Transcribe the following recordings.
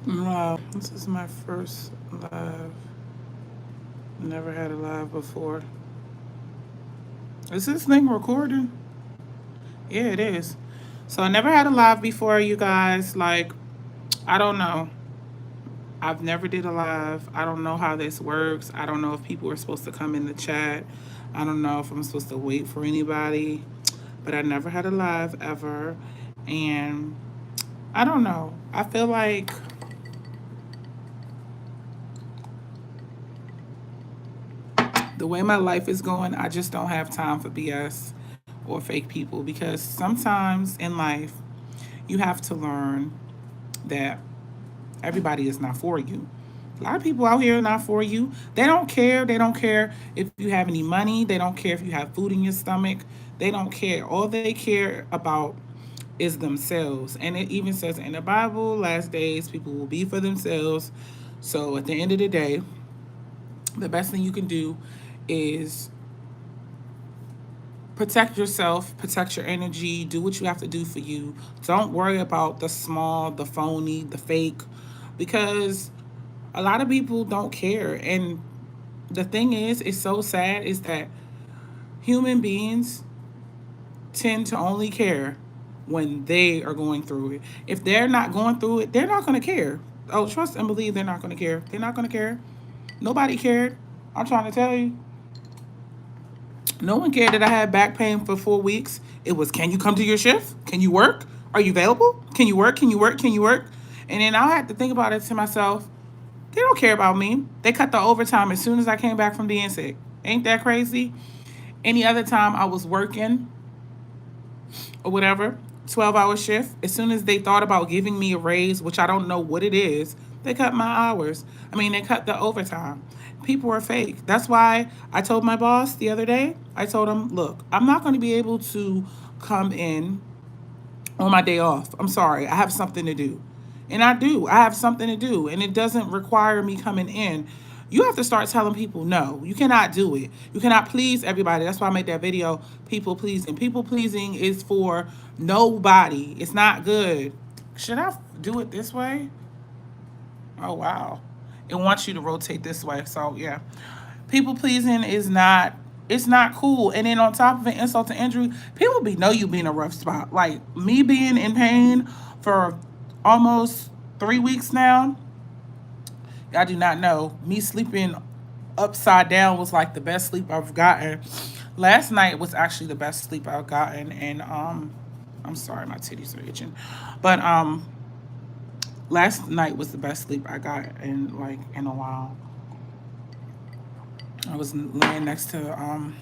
Wow, this is my first live. Never had a live before. Is this thing recording? Yeah, it is. So I never had a live before, you guys. Like, I don't know. I've never did a live. I don't know how this works. I don't know if people are supposed to come in the chat. I don't know if I'm supposed to wait for anybody. But I never had a live ever. And I don't know. I feel like the way my life is going, I just don't have time for BS or fake people because sometimes in life you have to learn that everybody is not for you. A lot of people out here are not for you. They don't care. They don't care if you have any money. They don't care if you have food in your stomach. They don't care. All they care about is themselves. And it even says in the Bible, last days, people will be for themselves. So at the end of the day, the best thing you can do is protect yourself, protect your energy, do what you have to do for you. Don't worry about the small, the phony, the fake, because a lot of people don't care. And the thing is, it's so sad is that human beings tend to only care when they are going through it. If they're not going through it, they're not going to care. Oh, trust and believe they're not going to care. They're not going to care. Nobody cared. I'm trying to tell you. No one cared that I had back pain for 4 weeks. It was, can you come to your shift? Can you work? Are you available? Can you work? Can you work? Can you work? And then I had to think about it to myself. They don't care about me. They cut the overtime as soon as I came back from being sick. Ain't that crazy? Any other time I was working or whatever, 12-hour shift, as soon as they thought about giving me a raise, which I don't know what it is, they cut my hours. I mean, they cut the overtime. People are fake. That's why I told my boss the other day, I told him, look, I'm not going to be able to come in on my day off. I'm sorry. I have something to do. And I do. I have something to do. And it doesn't require me coming in. You have to start telling people no. You cannot do it. You cannot please everybody. That's why I made that video, people pleasing. People pleasing is for nobody. It's not good. Should I do it this way? Oh, wow. It wants you to rotate this way. So, yeah. People pleasing is not, it's not cool. And then on top of it, insult to injury, people know you being in a rough spot. Like me being in pain for almost 3 weeks now. I do not know. Me sleeping upside down was like the best sleep I've gotten. Last night was actually the best sleep I've gotten, and I'm sorry, my titties are itching, but last night was the best sleep I got in like in a while. I was laying next to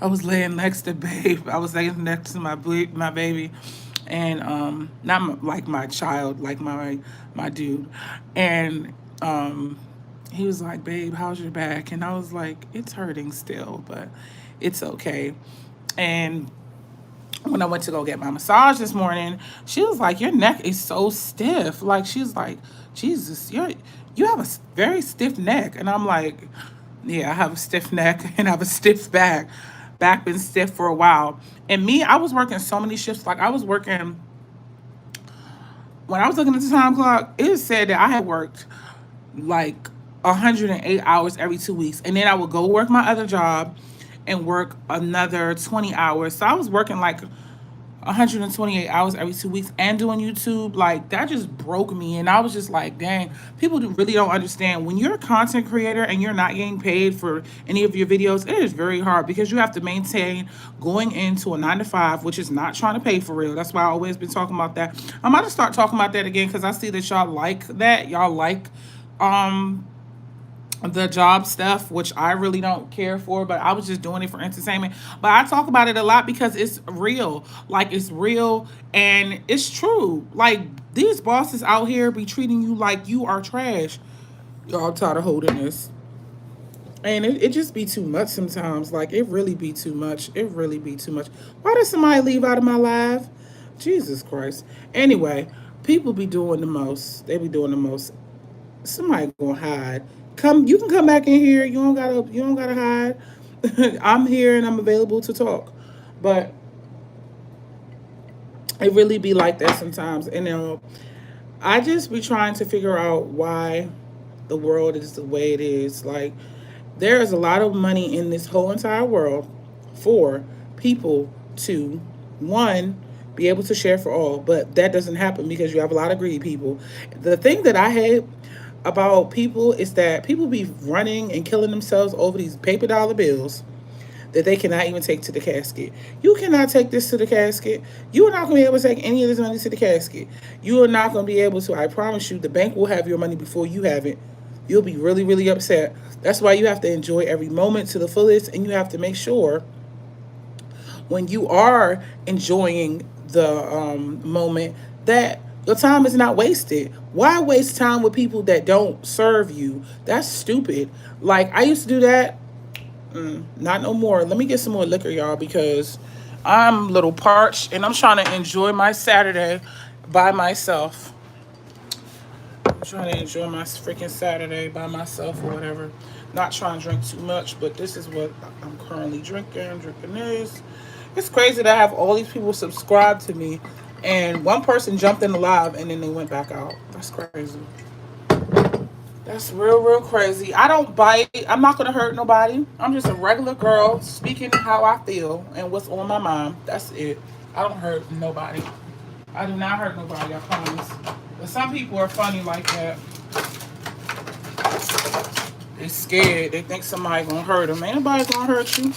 I was laying next to babe. I was laying next to my baby, and not like my child, like my dude, and he was like, "Babe, how's your back?" And I was like, "It's hurting still, but it's okay." And when I went to go get my massage this morning, she was like, "Your neck is so stiff." Like she was like, "Jesus, you have a very stiff neck." And I'm like, "Yeah, I have a stiff neck and I have a stiff back. Back been stiff for a while." And me, I was working so many shifts. Like I was working when I was looking at the time clock. It said that I had worked like 108 hours every 2 weeks, and then I would go work my other job and work another 20 hours. So I was working like 128 hours every 2 weeks and doing YouTube. Like that just broke me. And I was just like, dang, people really don't understand when you're a content creator and you're not getting paid for any of your videos. It is very hard because you have to maintain going into a 9 to 5, which is not trying to pay for real. That's why I always been talking about that. I'm about to start talking about that again because I see that y'all like that. Y'all like um the job stuff, which I really don't care for, but I was just doing it for entertainment. But I talk about it a lot because it's real. Like it's real and it's true. Like these bosses out here be treating you like you are trash. Y'all tired of holding this. And it just be too much sometimes. Like it really be too much. It really be too much. Why did somebody leave out of my life? Jesus Christ. Anyway, people be doing the most. They be doing the most. Somebody gonna hide. Come, you can come back in here. You don't gotta hide. I'm here and I'm available to talk. But it really be like that sometimes. And I just be trying to figure out why the world is the way it is. Like, there is a lot of money in this whole entire world for people to, one, be able to share for all, but that doesn't happen because you have a lot of greedy people. The thing that I hate about people is that people be running and killing themselves over these paper dollar bills that they cannot even take to the casket. You cannot take this to the casket. You are not going to be able to take any of this money to the casket. You are not going to be able to. I promise you, the bank will have your money before you have it. You'll be really, really upset. That's why you have to enjoy every moment to the fullest, and you have to make sure when you are enjoying the moment that your time is not wasted. Why waste time with people that don't serve you? That's stupid. Like, I used to do that. Not no more. Let me get some more liquor, y'all, because I'm a little parched and I'm trying to enjoy my Saturday by myself. I'm trying to enjoy my freaking Saturday by myself or whatever. Not trying to drink too much, but this is what I'm currently drinking. Drinking this. It's crazy that I have all these people subscribed to me, and one person jumped in the live and then they went back out. That's crazy. That's real, real crazy. I don't bite. I'm not gonna hurt nobody. I'm just a regular girl speaking how I feel and what's on my mind. That's it. I don't hurt nobody. I do not hurt nobody. I promise. But some people are funny like that. They scared. They think somebody gonna hurt them. Ain't nobody gonna hurt you.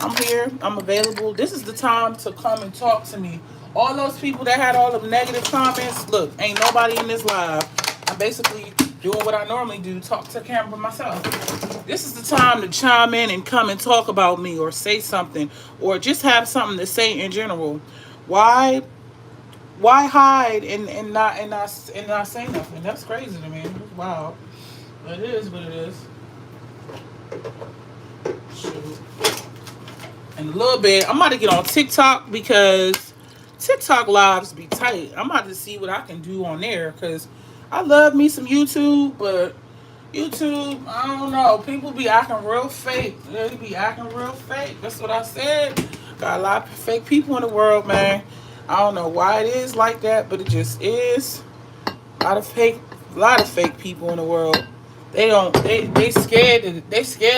I'm here. I'm available. This is the time to come and talk to me. All those people that had all the negative comments, look, ain't nobody in this live. I'm basically doing what I normally do, talk to the camera myself. This is the time to chime in and come and talk about me or say something or just have something to say in general. Why hide and not say nothing? That's crazy to me. It's wild. But it is what it is. Shoot. In a little bit, I'm about to get on TikTok because TikTok lives be tight. I'm about to see what I can do on there because I love me some YouTube, but YouTube, I don't know. People be acting real fake. They be acting real fake. That's what I said. Got a lot of fake people in the world, man. I don't know why it is like that, but it just is. A lot of fake people in the world. They scared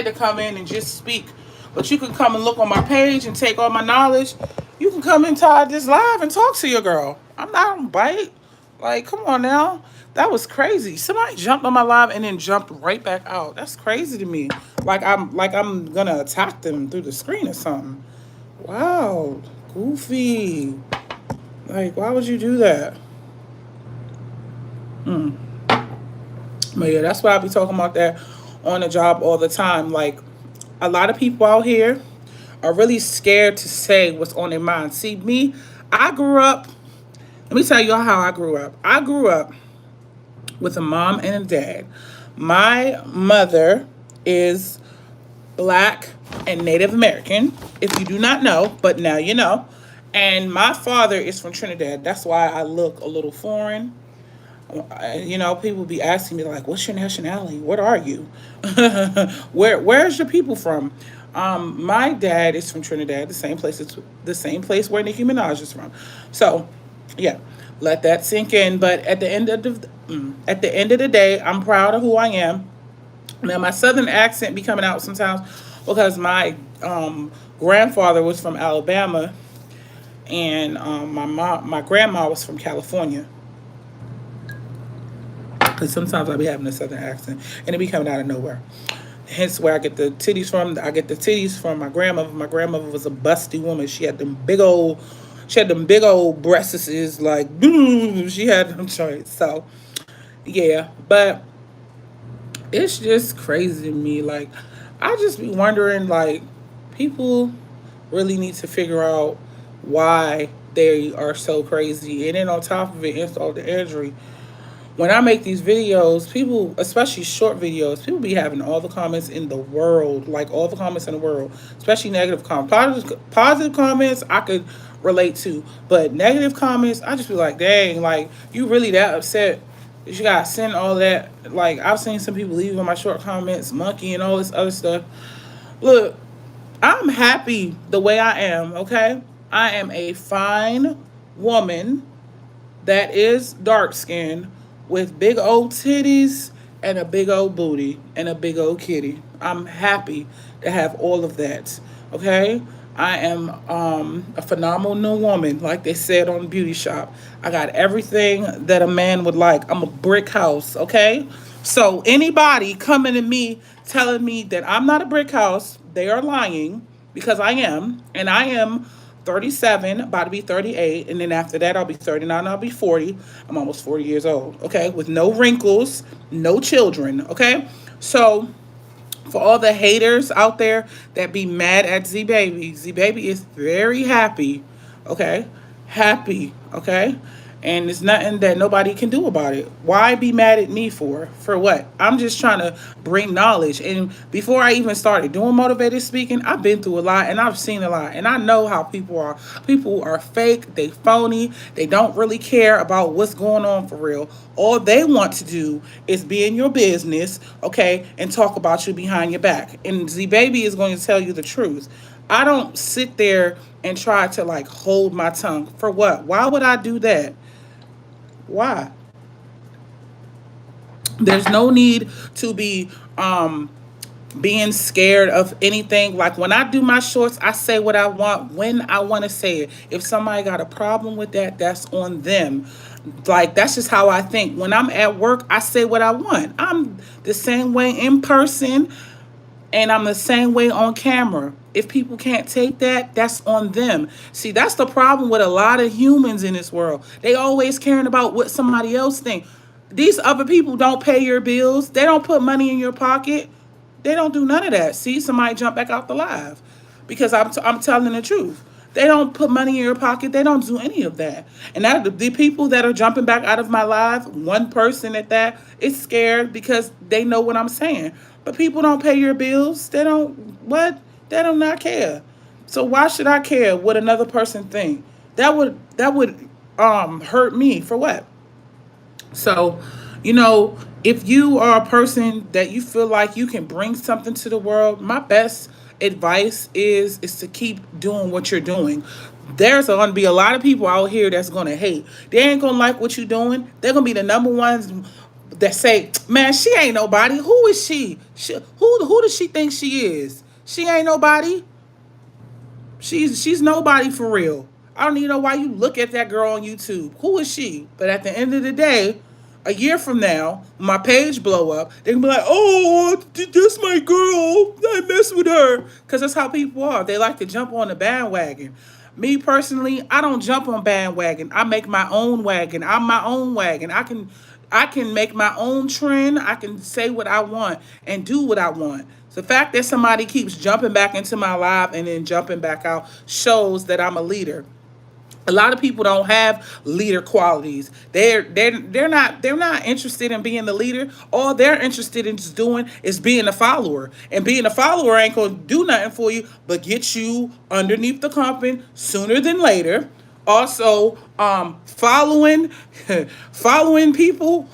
to come in and just speak. But you can come and look on my page and take all my knowledge. You can come inside this live and talk to your girl. I'm not on bite. Like, come on now. That was crazy. Somebody jumped on my live and then jumped right back out. That's crazy to me. Like I'm gonna attack them through the screen or something. Wow, goofy. Like, why would you do that? But yeah, that's why I be talking about that on the job all the time. Like, a lot of people out here are really scared to say what's on their mind. See, me, I grew up. Let me tell you how I grew up. I grew up with a mom and a dad. My mother is black and Native American, if you do not know, but now you know. And my father is from Trinidad. That's why I look a little foreign. People be asking me like, "What's your nationality? What are you? Where's your people from?" My dad is from Trinidad, the same place where Nicki Minaj is from. So, yeah, let that sink in. But at the end of the day, I'm proud of who I am. Now, my southern accent be coming out sometimes because my grandfather was from Alabama, and my grandma was from California. Because sometimes I be having a southern accent, and it be coming out of nowhere. Hence where I get the titties from. I get the titties from my grandmother. My grandmother was a busty woman. She had them big old breasts, like boom. She had them joints. So yeah, but it's just crazy to me. Like, I just be wondering, like, people really need to figure out why they are so crazy. And then on top of it, insult the injury. When I make these videos, people, especially short videos, people be having all the comments in the world, like all the comments in the world, especially negative comments. Positive comments I could relate to, but negative comments, I just be like, dang, like, you really that upset that you gotta send all that? Like, I've seen some people leave on my short comments, monkey and all this other stuff. Look, I'm happy the way I am, okay? I am a fine woman that is dark skinned with big old titties and a big old booty and a big old kitty. I'm happy to have all of that. Okay? I am a phenomenal woman, like they said on Beauty Shop. I got everything that a man would like. I'm a brick house, okay? So anybody coming to me telling me that I'm not a brick house, they are lying because I am, and I am 37, about to be 38, and then after that I'll be 39, I'll be 40. I'm almost 40 years old, okay? With no wrinkles, no children, okay? So for all the haters out there that be mad at Z Baby is very happy, okay? Happy, okay? And there's nothing that nobody can do about it. Why be mad at me for? For what? I'm just trying to bring knowledge. And before I even started doing motivated speaking, I've been through a lot and I've seen a lot. And I know how people are. People are fake, they phony, they don't really care about what's going on for real. All they want to do is be in your business, okay, and talk about you behind your back. And Z Baby is going to tell you the truth. I don't sit there and try to like hold my tongue. For what? Why would I do that? Why? There's no need to be being scared of anything. Like when I do my shorts, I say what I want when I want to say it. If somebody got a problem with that, that's on them. Like that's just how I think. When I'm at work, I say what I want. I'm the same way in person and I'm the same way on camera. If people can't take that, that's on them. See, that's the problem with a lot of humans in this world. They always caring about what somebody else think. These other people don't pay your bills. They don't put money in your pocket. They don't do none of that. See, somebody jump back out the live because I'm telling the truth. They don't put money in your pocket. They don't do any of that. And that the people that are jumping back out of my live, one person at that, is scared because they know what I'm saying. But people don't pay your bills. They don't what? They do not care. So why should I care what another person think? That would hurt me for what? So, you know, if you are a person that you feel like you can bring something to the world, my best advice is to keep doing what you're doing. There's going to be a lot of people out here that's going to hate. They ain't going to like what you're doing. They're going to be the number ones that say, "Man, she ain't nobody. Who is she? Who does she think she is? She ain't nobody. She's nobody for real. I don't even know why you look at that girl on YouTube. Who is she?" But at the end of the day, a year from now, when my page blow up, they can be like, "Oh, that's my girl. I mess with her." Because that's how people are. They like to jump on the bandwagon. Me personally, I don't jump on bandwagon. I make my own wagon. I'm my own wagon. I can make my own trend. I can say what I want and do what I want. So the fact that somebody keeps jumping back into my life and then jumping back out shows that I'm a leader. A lot of people don't have leader qualities. They're not interested in being the leader. All they're interested in just doing is being a follower. And being a follower ain't gonna do nothing for you but get you underneath the company sooner than later. Also, following following people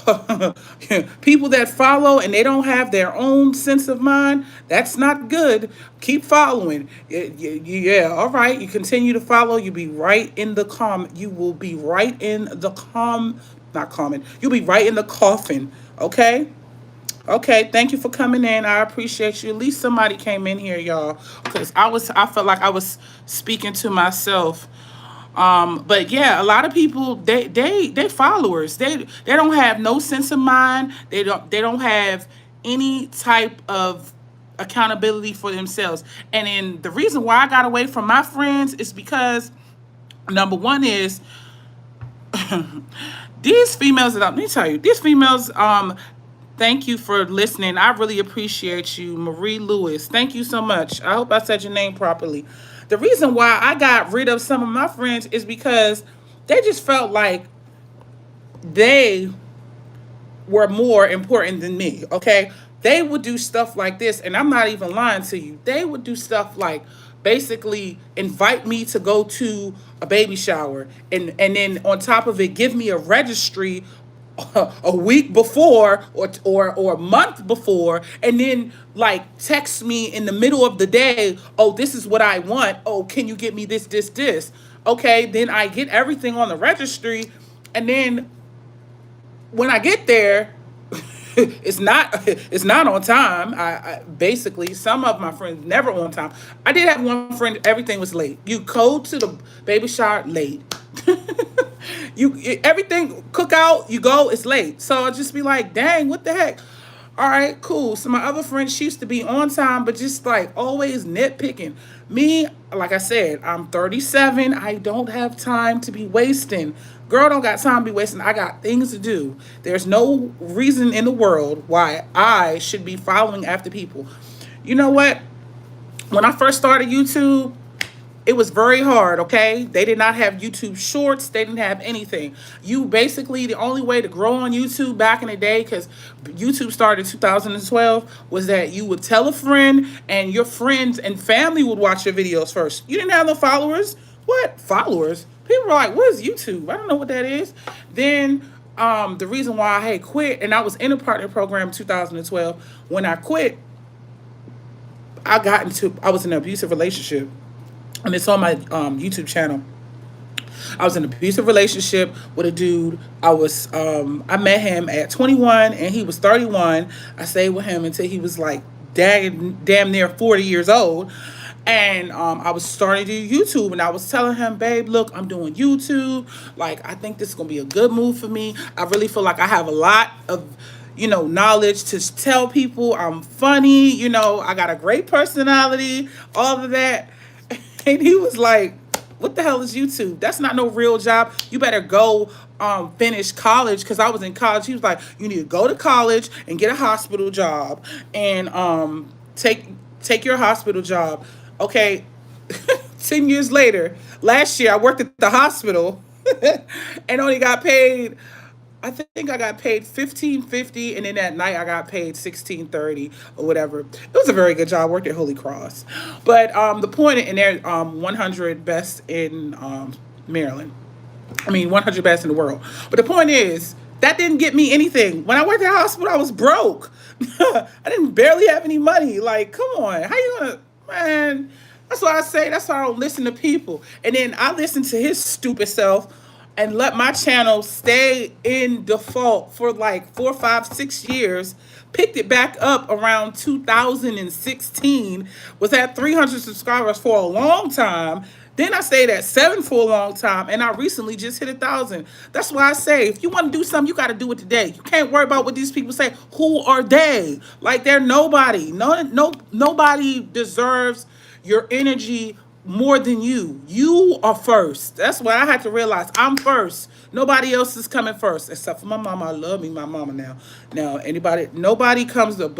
people that follow and they don't have their own sense of mind, that's not good. Keep following. Yeah, all right, you continue to follow, you will be right in the not common, you'll be right in the coffin. Okay. Okay, thank you for coming in. I appreciate you. At least somebody came in here, y'all, because I felt like I was speaking to myself. But yeah, a lot of people they followers. They don't have no sense of mind. They don't have any type of accountability for themselves. And then the reason why I got away from my friends is because number one is these females that let me tell you, these females thank you for listening. I really appreciate you, Marie Lewis. Thank you so much. I hope I said your name properly. The reason why I got rid of some of my friends is because they just felt like they were more important than me, okay? They would do stuff like this, and I'm not even lying to you. They would do stuff like basically invite me to go to a baby shower and then on top of it give me a registry a week before or a month before and then like text me in the middle of the day, "Oh, this is what I want. Oh, can you get me this?" Okay, then I get everything on the registry And then when I get there, it's not on time. I basically, some of my friends never on time. I did have one friend, everything was late. You go to the baby shower late. Everything cook out, you go, it's late. So I just be like, dang, what the heck? All right, cool. So my other friend, she used to be on time, but just like always nitpicking. Me, like I said, I'm 37. I don't have time to be wasting. Girl, don't got time to be wasting. I got things to do. There's no reason in the world why I should be following after people. You know what? When I first started YouTube, it was very hard, okay? They did not have YouTube shorts. They didn't have anything. You basically, the only way to grow on YouTube back in the day, because YouTube started in 2012, was that you would tell a friend and your friends and family would watch your videos first. You didn't have no followers. What? Followers? People were like, what is YouTube? I don't know what that is. Then the reason why I had quit, and I was in a partner program in 2012. When I quit, I was in an abusive relationship, and it's on my YouTube channel. I was in an abusive relationship with a dude. I met him at 21 and he was 31. I stayed with him until he was like damn near 40 years old. And I was starting to do YouTube, and I was telling him, babe, look, I'm doing YouTube. Like, I think this is gonna be a good move for me. I really feel like I have a lot of, knowledge to tell people. I'm funny, I got a great personality, all of that. And he was like, what the hell is YouTube? That's not no real job. You better go finish college, because I was in college. He was like, you need to go to college and get a hospital job and take your hospital job. Okay, 10 years later, last year I worked at the hospital and only got paid, I think I got paid 15.50, and then that night I got paid 16.30 or whatever. It was a very good job. I worked at Holy Cross, but the point in there, 100 best in Maryland. I mean, 100 best in the world. But the point is, that didn't get me anything. When I worked at the hospital, I was broke. I didn't barely have any money. Like, come on, how you gonna, man? That's why I say, that's why I don't listen to people. And then I listen to his stupid self and let my channel stay in default for like 4, 5, 6 years. Picked it back up around 2016. Was at 300 subscribers for a long time. Then I stayed at 7 for a long time, and I recently just hit 1,000. That's why I say, if you want to do something, you got to do it today. You can't worry about what these people say. Who are they? Like, they're nobody. Nobody deserves your energy more than you. You are first. That's what I had to realize. I'm first. Nobody else is coming first, except for my mama. I love me, my mama now. Nobody comes up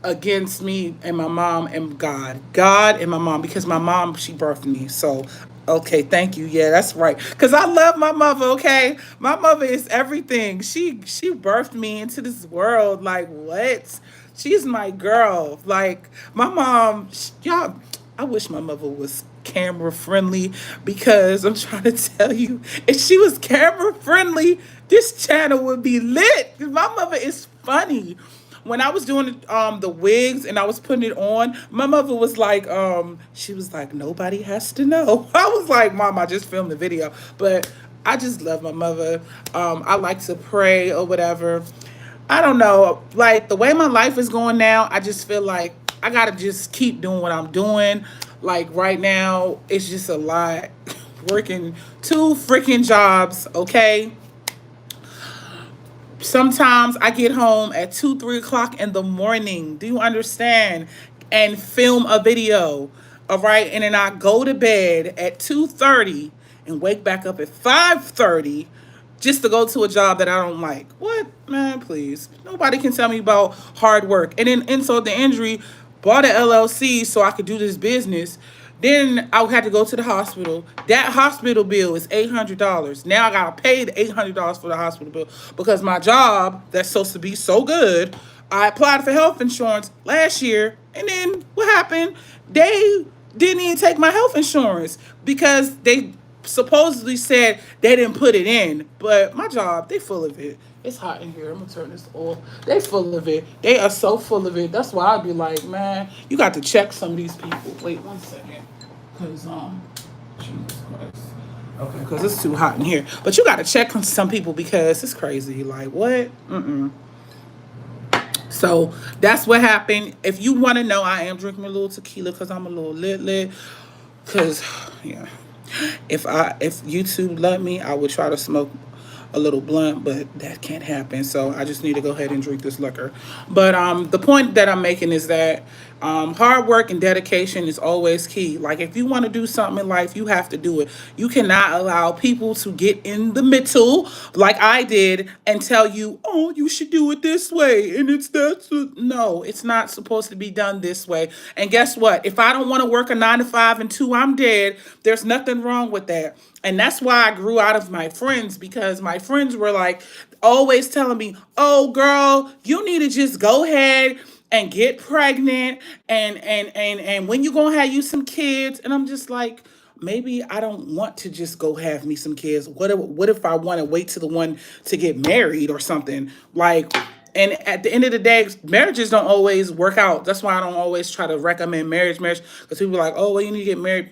against me and my mom and God and my mom, because my mom, she birthed me. So okay, thank you. Yeah, that's right. Cause I love my mother. Okay, my mother is everything. She birthed me into this world. Like, what? She's my girl. Like, my mom, y'all. I wish my mother was camera friendly, because I'm trying to tell you, if she was camera friendly, this channel would be lit. My mother is funny. When I was doing the wigs and I was putting it on, my mother was like, she was like, nobody has to know. I was like, Mom, I just filmed the video. But I just love my mother. I like to pray or whatever. I don't know. Like, the way my life is going now, I just feel like I gotta just keep doing what I'm doing. Like, right now, it's just a lot. Working 2 freaking jobs, okay? Sometimes I get home at 2, 3 o'clock in the morning. Do you understand? And film a video. All right. And then I go to bed at 2:30 and wake back up at 5:30 just to go to a job that I don't like. What? Man, please. Nobody can tell me about hard work. And then insult the injury, bought an LLC so I could do this business. Then I had to go to the hospital. That hospital bill is $800. Now I gotta pay the $800 for the hospital bill, because my job that's supposed to be so good, I applied for health insurance last year, and then what happened? They didn't even take my health insurance, because they supposedly said they didn't put it in. But my job, they full of it. It's hot in here. I'm gonna turn this off. They full of it. They are so full of it. That's why I'd be like, man, you got to check some of these people. Wait 1 second. Cause Jesus Christ. Okay. Because it's too hot in here. But you got to check on some people because it's crazy. Like, what? So that's what happened. If you want to know, I am drinking a little tequila because I'm a little lit. Cause yeah, if YouTube let me, I would try to smoke a little blunt, but that can't happen. So I just need to go ahead and drink this liquor. But the point that I'm making is that hard work and dedication is always key. Like if you want to do something in life, you have to do it. You cannot allow people to get in the middle like I did and tell you, oh, you should do it this way, and it's that. No, it's not supposed to be done this way. And guess what? If I don't want to work a 9 to 5 and two, I'm dead. There's nothing wrong with that. And that's why I grew out of my friends because my friends were like always telling me, "Oh girl, you need to just go ahead and get pregnant and when you going to have you some kids." And I'm just like, maybe I don't want to just go have me some kids. What if I want to wait to the one to get married or something? Like, and at the end of the day, marriages don't always work out. That's why I don't always try to recommend marriage because people are like, "Oh, well, you need to get married."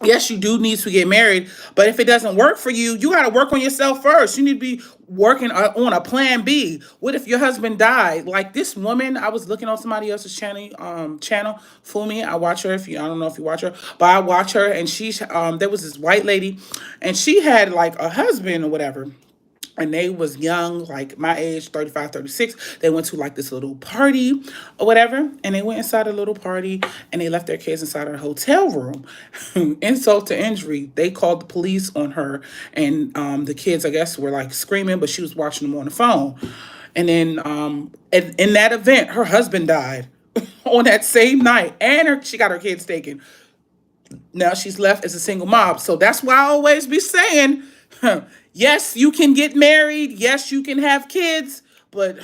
Yes, you do need to get married, but if it doesn't work for you, you got to work on yourself first. You need to be working on a plan B. What if your husband died? Like this woman, I was looking on somebody else's channel, Fumi. I watch her. If you, I don't know if you watch her, but I watch her, and she's there was this white lady, and she had like a husband or whatever, and they was young, like my age, 35, 36. They went to like this little party or whatever, and they went inside a little party and they left their kids inside her hotel room. Insult to injury, they called the police on her, and the kids, I guess, were like screaming, but she was watching them on the phone. And then in that event, her husband died on that same night, and she got her kids taken. Now she's left as a single mom. So that's why I always be saying, yes, you can get married. Yes, you can have kids. But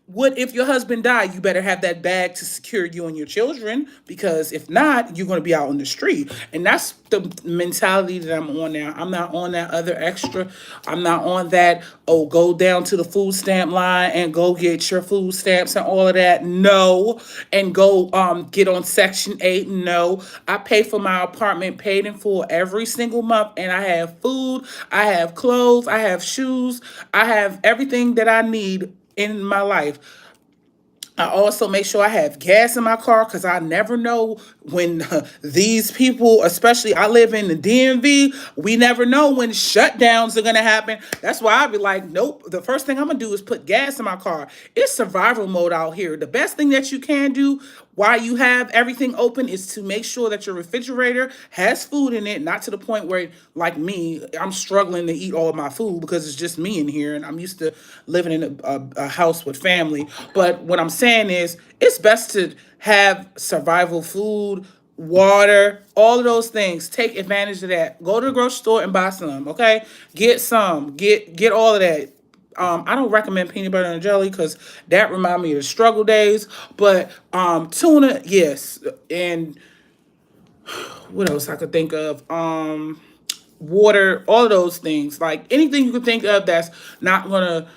what if your husband died? You better have that bag to secure you and your children because if not, you're going to be out on the street. And that's the mentality that I'm on now. I'm not on that other extra. I'm not on that, oh, go down to the food stamp line and go get your food stamps and all of that. No. And go get on Section 8. No. I pay for my apartment paid in full every single month. And I have food, I have clothes, I have shoes, I have everything that I need in my life. I also make sure I have gas in my car because I never know when these people, especially I live in the DMV, we never know when shutdowns are going to happen. That's why I be like, nope, the first thing I'm going to do is put gas in my car. It's survival mode out here. The best thing that you can do while you have everything open is to make sure that your refrigerator has food in it, not to the point where, like me, I'm struggling to eat all of my food because it's just me in here and I'm used to living in a house with family. But what I'm saying is, it's best to have survival food, water, all of those things. Take advantage of that. Go to the grocery store and buy some, okay? Get some. Get all of that. I don't recommend peanut butter and jelly because that remind me of the struggle days. But tuna, yes. And what else I could think of? Water, all of those things. Like anything you could think of that's not gonna,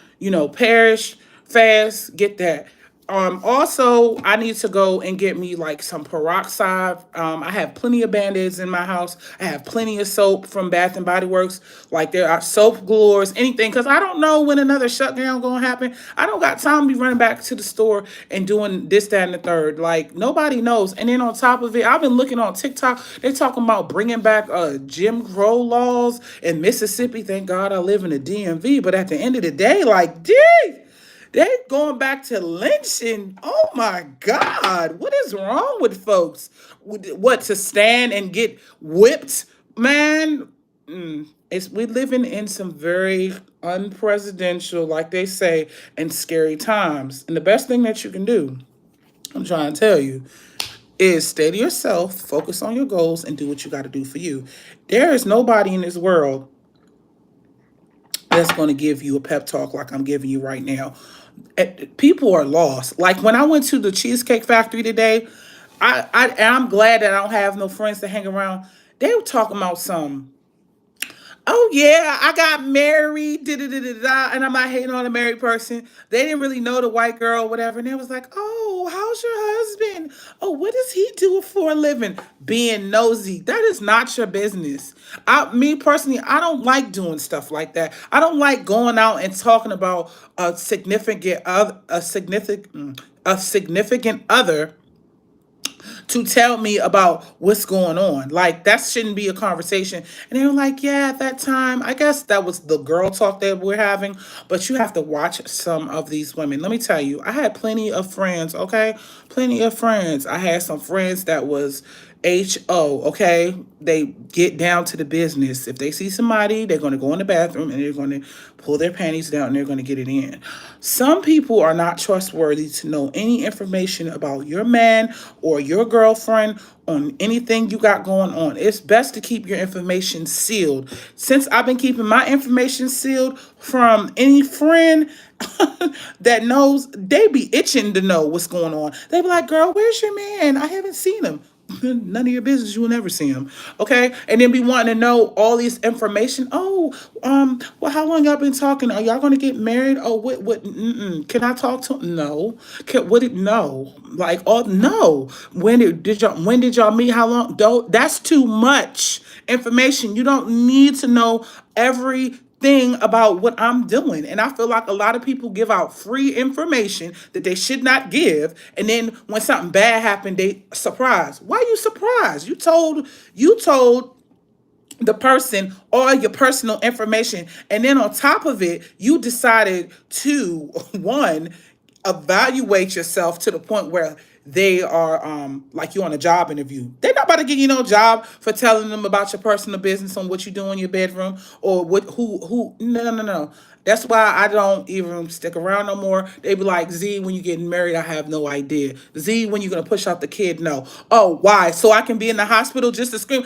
perish fast, get that. Also, I need to go and get me like some peroxide. I have plenty of band-aids in my house. I have plenty of soap from Bath and Body Works. Like there are soap gluers, anything, because I don't know when another shutdown gonna happen. I don't got time to be running back to the store and doing this, that, and the third. Like nobody knows. And then on top of it, I've been looking on TikTok. They talking about bringing back Jim Crow laws in Mississippi. Thank God I live in the DMV. But at the end of the day, like, dang. They going back to lynching. Oh my God. What is wrong with folks? What, to stand and get whipped? Man, it's we living in some very unpresidential, like they say, and scary times. And the best thing that you can do, I'm trying to tell you, is stay to yourself, focus on your goals, and do what you got to do for you. There is nobody in this world that's going to give you a pep talk like I'm giving you right now. People are lost. Like when I went to the Cheesecake Factory today, I'm glad that I don't have no friends to hang around. They were talking about some, oh yeah, I got married, da da da da da, and I'm not hating on a married person. They didn't really know the white girl, whatever, and they was like, oh, how how's your husband? Oh, what does he do for a living? Being nosy. That is not your business. Me personally, I don't like doing stuff like that. I don't like going out and talking about a significant other to tell me about what's going on. Like, that shouldn't be a conversation. And they were like, yeah, at that time, I guess that was the girl talk that we're having. But you have to watch some of these women. Let me tell you, I had plenty of friends, okay? Plenty of friends. I had some friends that was HO, okay? They get down to the business. If they see somebody, they're going to go in the bathroom and they're going to pull their panties down and they're going to get it in. Some people are not trustworthy to know any information about your man or your girlfriend on anything you got going on. It's best to keep your information sealed. Since I've been keeping my information sealed from any friend that knows, they be itching to know what's going on. They be like, girl, where's your man? I haven't seen him. None of your business. You will never see him. Okay. And then be wanting to know all this information. Oh, well, how long y'all been talking? Are y'all going to get married? Oh, what, can I talk to him? No. No. Like, oh, no. When did y'all meet? How long? Don't, that's too much information. You don't need to know everything about what I'm doing. And I feel like a lot of people give out free information that they should not give. And then when something bad happened, they surprised. Why are you surprised? You told the person all your personal information. And then on top of it, you decided to one, evaluate yourself to the point where they are like you on a job interview. They're not about to give you no job for telling them about your personal business on what you do in your bedroom or what who no. That's why I don't even stick around no more. They be like, Z, when you getting married, I have no idea. Z, when you gonna push out the kid? No. Oh, why? So I can be in the hospital just to scream,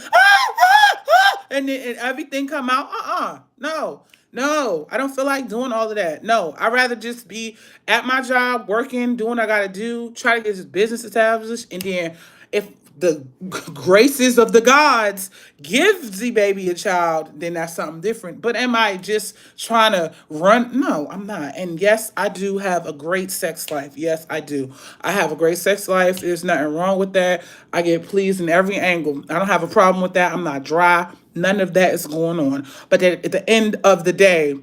and then and everything come out? No. No, I don't feel like doing all of that. No, I'd rather just be at my job, working, doing what I gotta do, try to get this business established, and then if the graces of the gods give the baby a child, then that's something different. But am I just trying to run? No, I'm not. And yes, I do have a great sex life. Yes, I do. I have a great sex life. There's nothing wrong with that. I get pleased in every angle. I don't have a problem with that. I'm not dry. None of that is going on. But at the end of the day,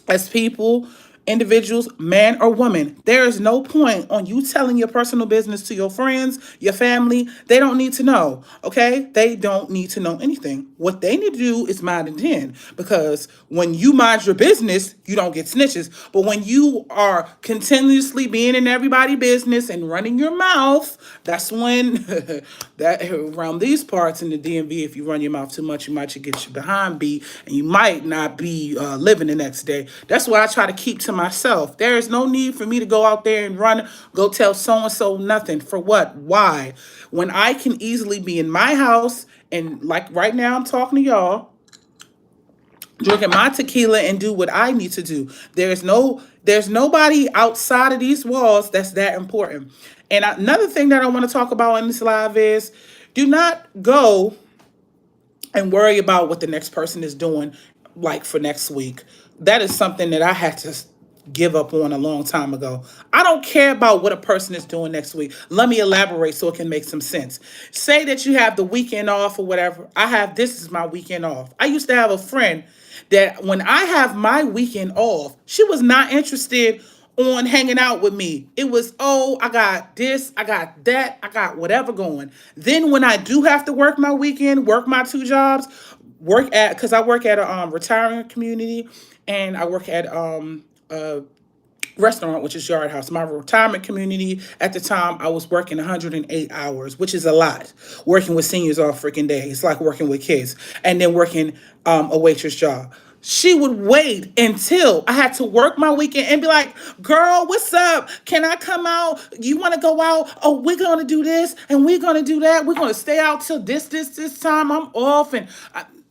as people, individuals, man or woman, there is no point on you telling your personal business to your friends, your family. They don't need to know, okay? They don't need to know anything. What they need to do is mind it in, because when you mind your business, you don't get snitches. But when you are continuously being in everybody's business and running your mouth, that's when that around these parts in the DMV, if you run your mouth too much, you might get your behind beat and you might not be living the next day. That's why I try to keep to myself. There is no need for me to go out there and go tell so and so nothing. For what? Why? When I can easily be in my house and, like, right now I'm talking to y'all, drinking my tequila and do what I need to do. There's nobody outside of these walls that's that important. And another thing that I want to talk about in this live is, do not go and worry about what the next person is doing, like, for next week. That is something that I had to give up on a long time ago. I don't care about what a person is doing next week. Let me elaborate so it can make some sense. Say that you have the weekend off or whatever. This is my weekend off. I used to have a friend that when I have my weekend off, she was not interested on hanging out with me. It was, oh, I got this, I got that, I got whatever going. Then when I do have to work my weekend, work my two jobs, because I work at a retirement community and I work at a restaurant, which is Yard House. My retirement community at the time, I was working 108 hours, which is a lot. Working with seniors all freaking day. It's like working with kids. And then working a waitress job. She would wait until I had to work my weekend and be like, girl, what's up? Can I come out? You want to go out? Oh, we're going to do this and we're going to do that. We're going to stay out till this time. I'm off. And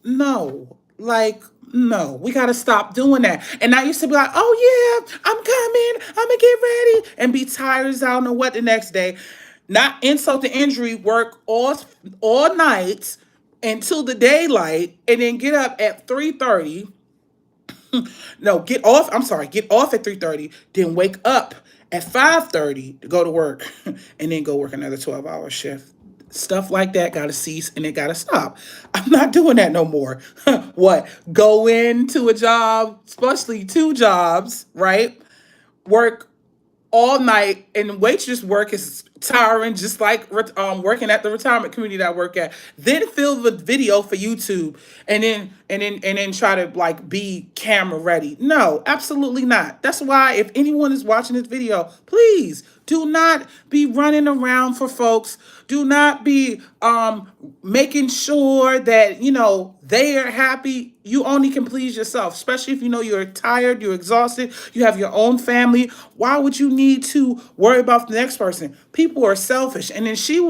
no, like, no, we got to stop doing that. And I used to be like, oh, yeah, I'm coming. I'm going to get ready and be tired as I don't know what the next day. Not insult to injury, work all night until the daylight and then get up at 3:30 No, get off. I'm sorry, get off at 3:30, then wake up at 5:30 to go to work, and then go work another 12-hour shift. Stuff like that got to cease and it got to stop. I'm not doing that no more. What? Go into a job, especially two jobs, right? Work all night, and waitress work is tiring, just like working at the retirement community that I work at. Then film the video for YouTube, and then try to like be camera ready. No, absolutely not. That's why if anyone is watching this video, please do not be running around for folks. Do not be making sure that they are happy. You only can please yourself, especially if you know you're tired, you're exhausted, you have your own family. Why would you need to worry about the next person? People are selfish. And then she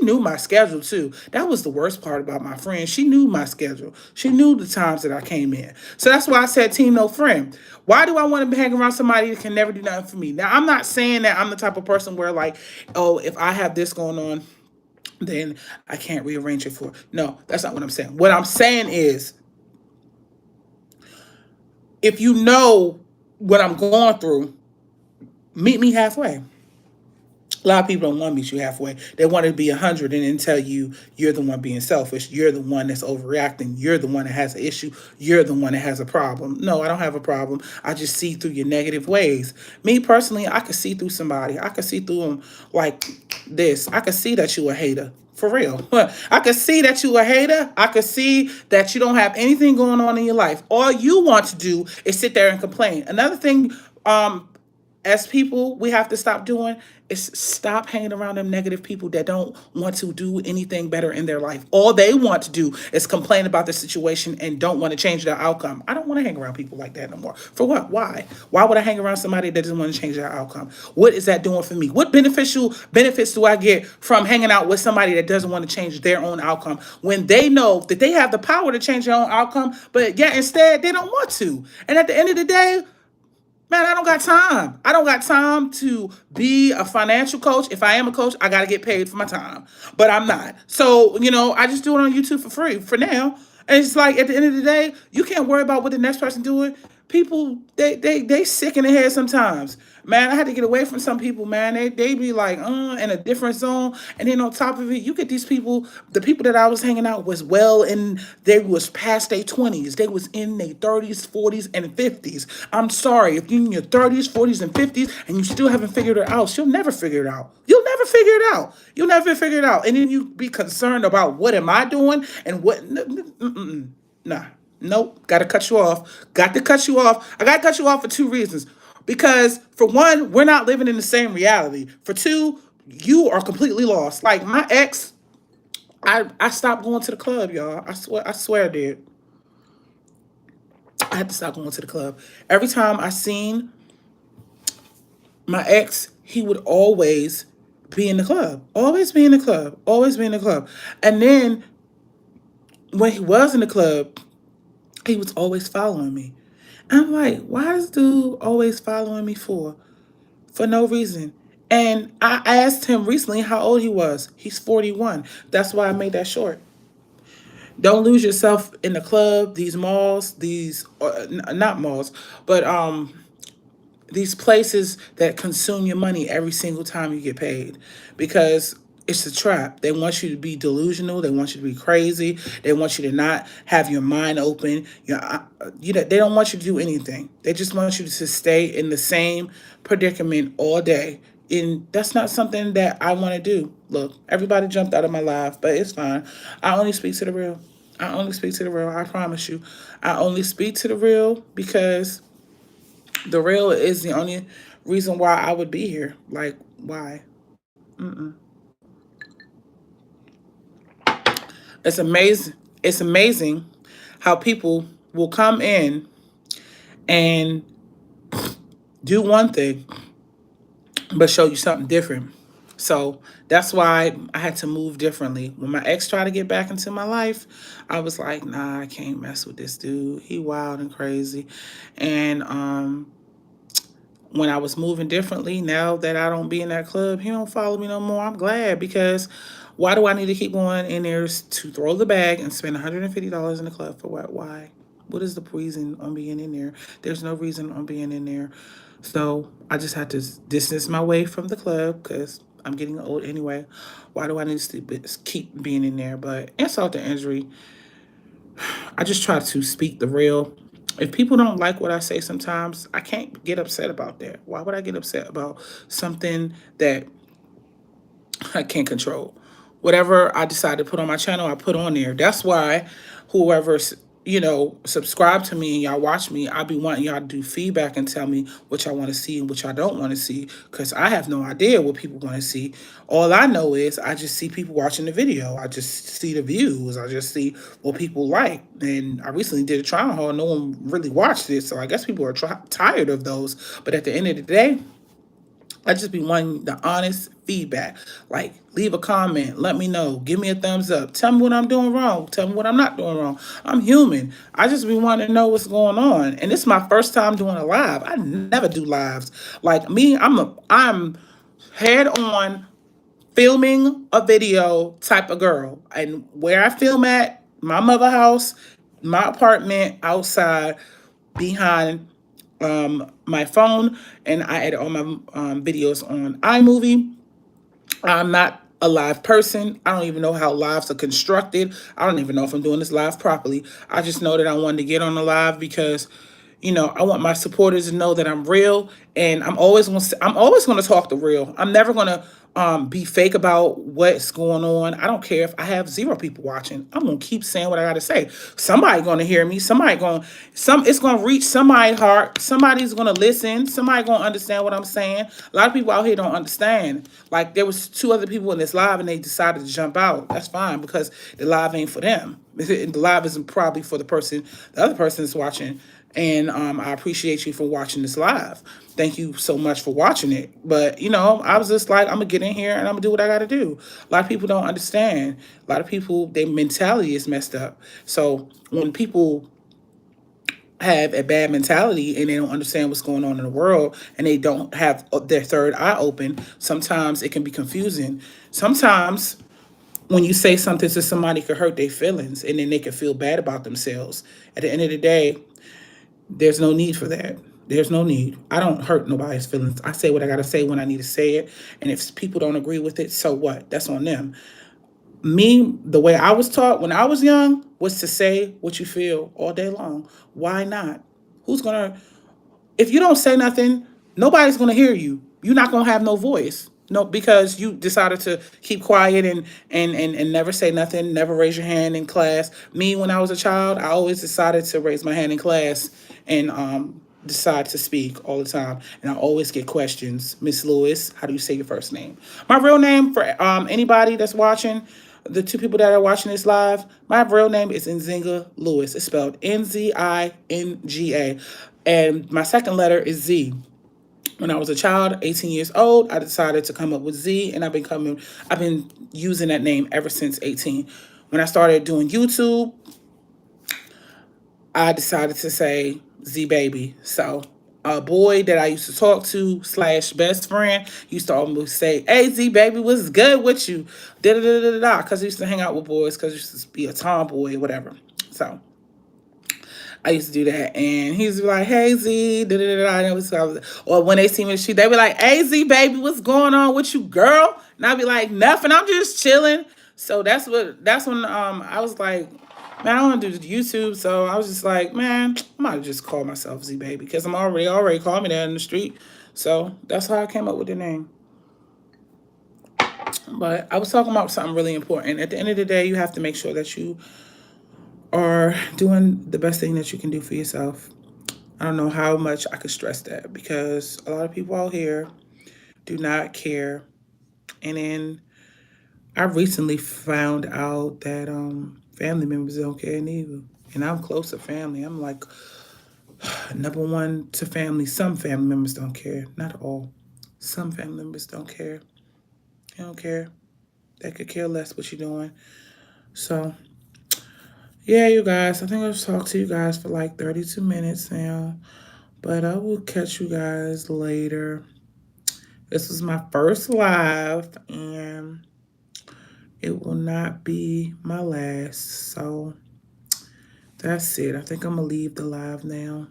knew my schedule too. That was the worst part about my friend. She knew my schedule. She knew the times that I came in. So that's why I said team no friend. Why do I want to hang around somebody that can never do nothing for me? Now, I'm not saying that I'm the type of person where like, oh, if I have this going on, then I can't rearrange it for. No, that's not what I'm saying. What I'm saying is, if you know what I'm going through, meet me halfway. A lot of people don't want to meet you halfway. They want to be 100 and then tell you you're the one being selfish. You're the one that's overreacting. You're the one that has an issue. You're the one that has a problem. No, I don't have a problem. I just see through your negative ways. Me personally, I could see through somebody. I could see through them like this. I could see that you a hater. For real. I could see that you a hater. I could see that you don't have anything going on in your life. All you want to do is sit there and complain. Another thing, as people, we have to stop doing is stop hanging around them negative people that don't want to do anything better in their life. All they want to do is complain about the situation and don't want to change their outcome. I don't want to hang around people like that no more. For what? Why? Why would I hang around somebody that doesn't want to change their outcome? What is that doing for me? What beneficial benefits do I get from hanging out with somebody that doesn't want to change their own outcome when they know that they have the power to change their own outcome, but yet instead they don't want to? And at the end of the day, man, I don't got time. I don't got time to be a financial coach. If I am a coach, I got to get paid for my time. But I'm not. So, I just do it on YouTube for free for now. And it's like at the end of the day, you can't worry about what the next person doing. People, they sick in the head sometimes. Man, I had to get away from some people, man. They be like, in a different zone. And then on top of it, you get these people, the people that I was hanging out was they was past their 20s. They was in their 30s, 40s, and 50s. I'm sorry, if you're in your 30s, 40s, and 50s, and you still haven't figured it out, you'll never figure it out. You'll never figure it out. You'll never figure it out. And then you be concerned about what am I doing and what, nah. Nope, got to cut you off. Got to cut you off. I got to cut you off for two reasons. Because for one, we're not living in the same reality. For two, you are completely lost. Like my ex, I stopped going to the club, y'all. I swear I did. I had to stop going to the club. Every time I seen my ex, he would always be in the club. Always be in the club. Always be in the club. And then when he was in the club, he was always following me. I'm like, why is dude always following me for? For no reason. And I asked him recently how old he was. He's 41. That's why I made that short. Don't lose yourself in the club, these malls, not malls, but these places that consume your money every single time you get paid, because it's a trap. They want you to be delusional. They want you to be crazy. They want you to not have your mind open. They don't want you to do anything. They just want you to stay in the same predicament all day. And that's not something that I want to do. Look, everybody jumped out of my life, but it's fine. I only speak to the real. I only speak to the real. I promise you. I only speak to the real because the real is the only reason why I would be here. Like, why? It's amazing. It's amazing how people will come in and do one thing, but show you something different. So that's why I had to move differently. When my ex tried to get back into my life, I was like, nah, I can't mess with this dude. He wild and crazy. And when I was moving differently, now that I don't be in that club, he don't follow me no more. I'm glad, because why do I need to keep going in there to throw the bag and spend $150 in the club for what? Why? What is the reason on being in there? There's no reason on being in there. So I just had to distance my way from the club because I'm getting old anyway. Why do I need to keep being in there? But insult to injury, I just try to speak the real. If people don't like what I say sometimes, I can't get upset about that. Why would I get upset about something that I can't control? Whatever I decide to put on my channel, I put on there. That's why whoever's, subscribe to me and y'all watch me, I be wanting y'all to do feedback and tell me what y'all want to see and what y'all don't want to see. Because I have no idea what people want to see. All I know is I just see people watching the video. I just see the views. I just see what people like. And I recently did a trial haul. No one really watched it. So I guess people are tired of those. But at the end of the day, I just be wanting the honest feedback. Like, leave a comment, let me know, give me a thumbs up, tell me what I'm doing wrong, tell me what I'm not doing wrong. I'm human. I just be wanting to know what's going on. And this is my first time doing a live. I never do lives. Like me, I'm head on filming a video type of girl. And where I film at, my mother house, my apartment, outside, behind my phone, and I edit all my videos on iMovie. I'm not a live person. I don't even know how lives are constructed. I don't even know if I'm doing this live properly. I just know that I wanted to get on the live because, I want my supporters to know that I'm real, and I'm always going to talk the real. I'm never going to be fake about what's going on. I don't care if I have 0 people watching. I'm going to keep saying what I got to say. Somebody going to hear me. It's going to reach somebody's heart. Somebody's going to listen. Somebody going to understand what I'm saying. A lot of people out here don't understand. Like, there was 2 other people in this live and they decided to jump out. That's fine because the live ain't for them. The live isn't probably for the other person is watching. And I appreciate you for watching this live. Thank you so much for watching it. But, I was just like, I'm going to get in here and I'm going to do what I got to do. A lot of people don't understand. A lot of people, their mentality is messed up. So when people have a bad mentality and they don't understand what's going on in the world and they don't have their third eye open, sometimes it can be confusing. Sometimes when you say something to somebody, it could hurt their feelings and then they can feel bad about themselves. At the end of the day, there's no need for that. There's no need. I don't hurt nobody's feelings. I say what I got to say when I need to say it. And if people don't agree with it, so what? That's on them. Me, the way I was taught when I was young was to say what you feel all day long. Why not? Who's going to, if you don't say nothing, nobody's going to hear you. You're not going to have no voice. No, because you decided to keep quiet and never say nothing, never raise your hand in class. Me, when I was a child, I always decided to raise my hand in class and decide to speak all the time. And I always get questions. Miss Lewis, how do you say your first name? My real name, for anybody that's watching, the 2 people that are watching this live, my real name is Nzinga Lewis. It's spelled Nzinga. And my second letter is Z. When I was a child, 18 years old, I decided to come up with Z, and I've been using that name ever since 18. When I started doing YouTube, I decided to say Z Baby. So a boy that I used to talk to / best friend used to almost say, "Hey Z Baby, what's good with you?" Da da da da da. Because I used to hang out with boys, because I used to be a tomboy, whatever. So I used to do that, and he's like, "Hey Z, da da da da." Or when they see me in the street, they be like, "Hey Z, baby, what's going on with you, girl?" And I be like, "Nothing. I'm just chilling." So that's when I was like, "Man, I want to do YouTube." So I was just like, "Man, I might just call myself Z Baby because I'm already calling me that in the street." So that's how I came up with the name. But I was talking about something really important. At the end of the day, you have to make sure that you are doing the best thing that you can do for yourself. I don't know how much I could stress that because a lot of people out here do not care. And then I recently found out that family members don't care neither. And I'm close to family. I'm like number 1 to family. Some family members don't care. Not all. Some family members don't care. They don't care. They could care less what you're doing. So yeah, you guys, I think I've talked to you guys for like 32 minutes now. But I will catch you guys later. This was my first live, and it will not be my last. So That's it. I think I'm gonna leave the live now.